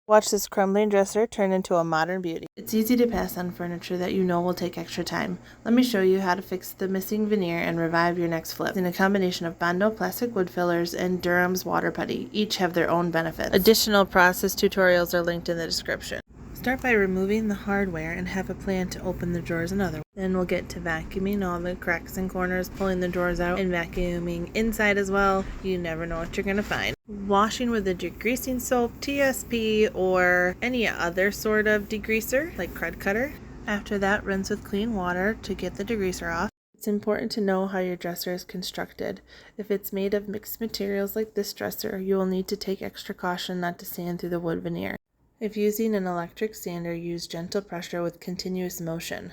Watch this crumbling dresser turn into a modern beauty. It's easy to pass on furniture that you know will take extra time. Let me show you how to fix the missing veneer and revive your next flip. In a combination of Bondo plastic wood fillers and Durham's water putty. Each have their own benefits. Additional process tutorials are linked in the description. Start by removing the hardware and have a plan to open the drawers another way. Then we'll get to vacuuming all the cracks and corners, pulling the drawers out, and vacuuming inside as well. You never know what you're going to find. Washing with a degreasing soap, TSP, or any other sort of degreaser, like Crud Cutter. After that, rinse with clean water to get the degreaser off. It's important to know how your dresser is constructed. If it's made of mixed materials like this dresser, you will need to take extra caution not to sand through the wood veneer. If using an electric sander, use gentle pressure with continuous motion.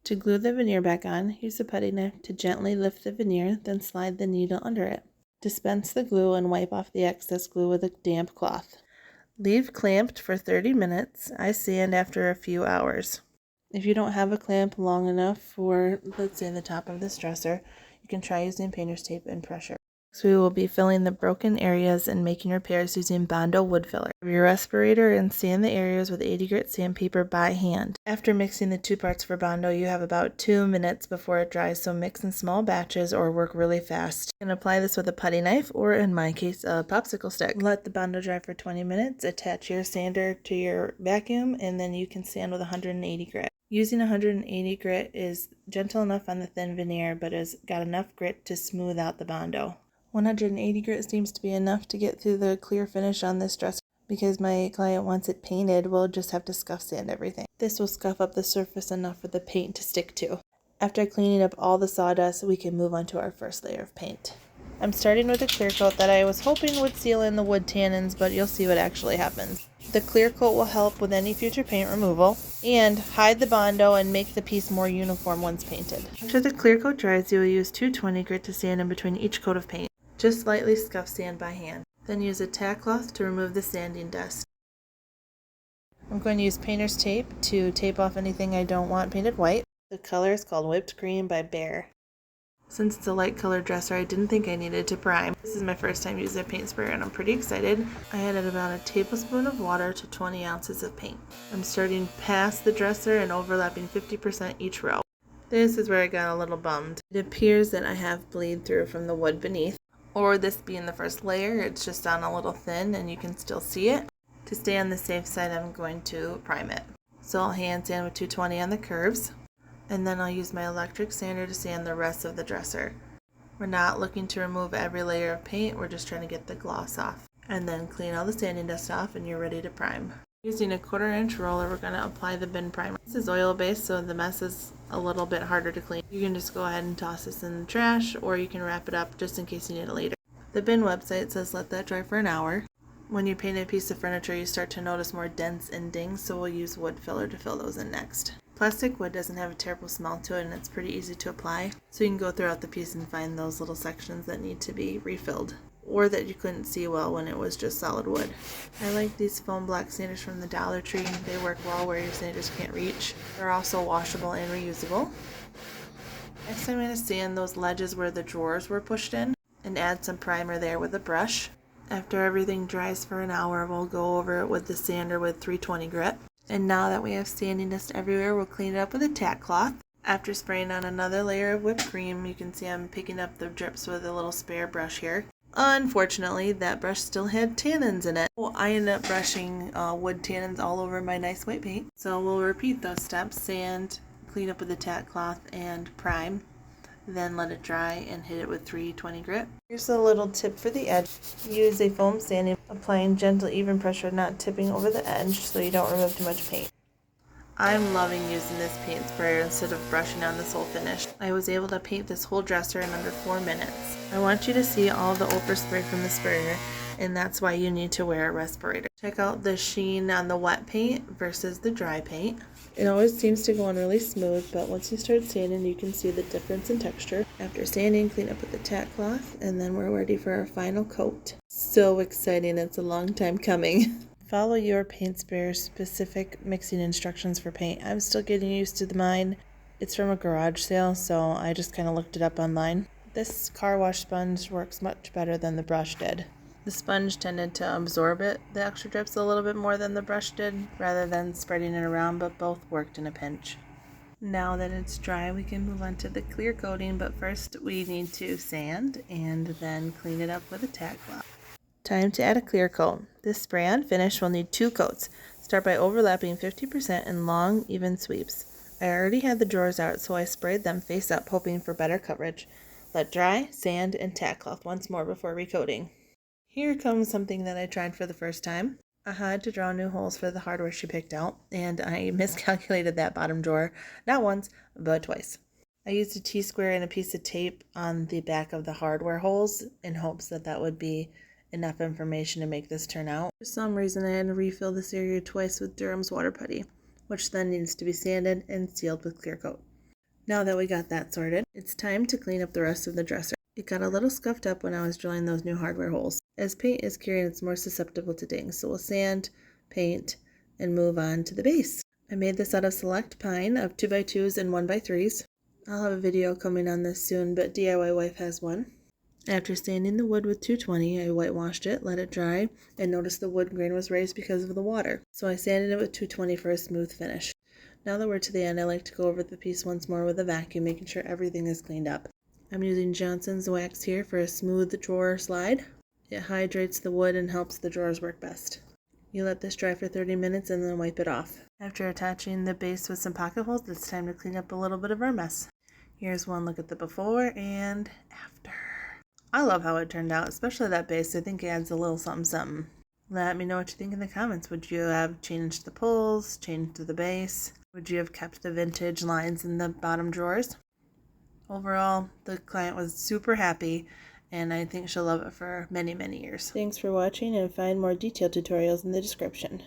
To glue the veneer back on, use a putty knife to gently lift the veneer, then slide the needle under it. Dispense the glue and wipe off the excess glue with a damp cloth. Leave clamped for 30 minutes. I sand after a few hours. If you don't have a clamp long enough for, let's say, the top of this dresser, you can try using painter's tape and pressure. So we will be filling the broken areas and making repairs using Bondo wood filler. Grab your respirator and sand the areas with 80 grit sandpaper by hand. After mixing the two parts for Bondo, you have about 2 minutes before it dries, so mix in small batches or work really fast. You can apply this with a putty knife or, in my case, a popsicle stick. Let the Bondo dry for 20 minutes, attach your sander to your vacuum, and then you can sand with 180 grit. Using 180 grit is gentle enough on the thin veneer, but has got enough grit to smooth out the Bondo. 180 grit seems to be enough to get through the clear finish on this dresser. Because my client wants it painted, we'll just have to scuff sand everything. This will scuff up the surface enough for the paint to stick to. After cleaning up all the sawdust, we can move on to our first layer of paint. I'm starting with a clear coat that I was hoping would seal in the wood tannins, but you'll see what actually happens. The clear coat will help with any future paint removal and hide the Bondo and make the piece more uniform once painted. After the clear coat dries, you will use 220 grit to sand in between each coat of paint. Just lightly scuff sand by hand. Then use a tack cloth to remove the sanding dust. I'm going to use painter's tape to tape off anything I don't want painted white. The color is called Whipped Cream by Bear. Since it's a light colored dresser, I didn't think I needed to prime. This is my first time using a paint sprayer and I'm pretty excited. I added about a tablespoon of water to 20 ounces of paint. I'm starting past the dresser and overlapping 50% each row. This is where I got a little bummed. It appears that I have bleed through from the wood beneath. Or this being the first layer, it's just on a little thin and you can still see it. To stay on the safe side, I'm going to prime it. So I'll hand sand with 220 on the curves, and then I'll use my electric sander to sand the rest of the dresser. We're not looking to remove every layer of paint, we're just trying to get the gloss off. And then clean all the sanding dust off and you're ready to prime. Using a 1/4 inch roller, we're going to apply the bin primer. This is oil based, so the mess is a little bit harder to clean. You can just go ahead and toss this in the trash, or you can wrap it up just in case you need it later. The bin website says let that dry for an hour. When you paint a piece of furniture, you start to notice more dents and dings, so we'll use wood filler to fill those in next. Plastic wood doesn't have a terrible smell to it and it's pretty easy to apply, so you can go throughout the piece and find those little sections that need to be refilled, or that you couldn't see well when it was just solid wood. I like these foam block sanders from the Dollar Tree. They work well where your sanders can't reach. They're also washable and reusable. Next I'm going to sand those ledges where the drawers were pushed in and add some primer there with a brush. After everything dries for an hour, we'll go over it with the sander with 320 grit. And now that we have sanding dust everywhere, we'll clean it up with a tack cloth. After spraying on another layer of whipped cream, you can see I'm picking up the drips with a little spare brush here. Unfortunately, that brush still had tannins in it. Well, I ended up brushing wood tannins all over my nice white paint. So we'll repeat those steps: sand, clean up with the tack cloth, and prime. Then let it dry and hit it with 320 grit. Here's a little tip for the edge. Use a foam sanding, applying gentle even pressure, not tipping over the edge so you don't remove too much paint. I'm loving using this paint sprayer instead of brushing on this whole finish. I was able to paint this whole dresser in under 4 minutes. I want you to see all the overspray from the sprayer, and that's why you need to wear a respirator. Check out the sheen on the wet paint versus the dry paint. It always seems to go on really smooth, but once you start sanding, you can see the difference in texture. After sanding, clean up with the tack cloth, and then we're ready for our final coat. So exciting, it's a long time coming. Follow your paint sprayer's specific mixing instructions for paint. I'm still getting used to mine. It's from a garage sale, so I just kind of looked it up online. This car wash sponge works much better than the brush did. The sponge tended to absorb the extra drips a little bit more than the brush did, rather than spreading it around, but both worked in a pinch. Now that it's dry, we can move on to the clear coating, but first we need to sand and then clean it up with a tack cloth. Time to add a clear coat. This spray-on finish will need 2 coats. Start by overlapping 50% in long, even sweeps. I already had the drawers out, so I sprayed them face up, hoping for better coverage. Let dry, sand, and tack cloth once more before recoating. Here comes something that I tried for the first time. I had to draw new holes for the hardware she picked out, and I miscalculated that bottom drawer, not once, but twice. I used a T-square and a piece of tape on the back of the hardware holes in hopes that that would be enough information to make this turn out. For some reason, I had to refill this area twice with Durham's water putty, which then needs to be sanded and sealed with clear coat. Now that we got that sorted, it's time to clean up the rest of the dresser. It got a little scuffed up when I was drilling those new hardware holes. As paint is curing, it's more susceptible to dings, so we'll sand, paint, and move on to the base. I made this out of select pine of 2x2s and 1x3s. I'll have a video coming on this soon, but DIY Wife has one. After sanding the wood with 220, I whitewashed it, let it dry, and noticed the wood grain was raised because of the water. So I sanded it with 220 for a smooth finish. Now that we're to the end, I like to go over the piece once more with a vacuum, making sure everything is cleaned up. I'm using Johnson's wax here for a smooth drawer slide. It hydrates the wood and helps the drawers work best. You let this dry for 30 minutes and then wipe it off. After attaching the base with some pocket holes, it's time to clean up a little bit of our mess. Here's one look at the before and after. I love how it turned out, especially that base. I think it adds a little something something. Let me know what you think in the comments. Would you have changed the pulls, changed the base? Would you have kept the vintage lines in the bottom drawers? Overall, the client was super happy, and I think she'll love it for many, many years. Thanks for watching, and find more detailed tutorials in the description.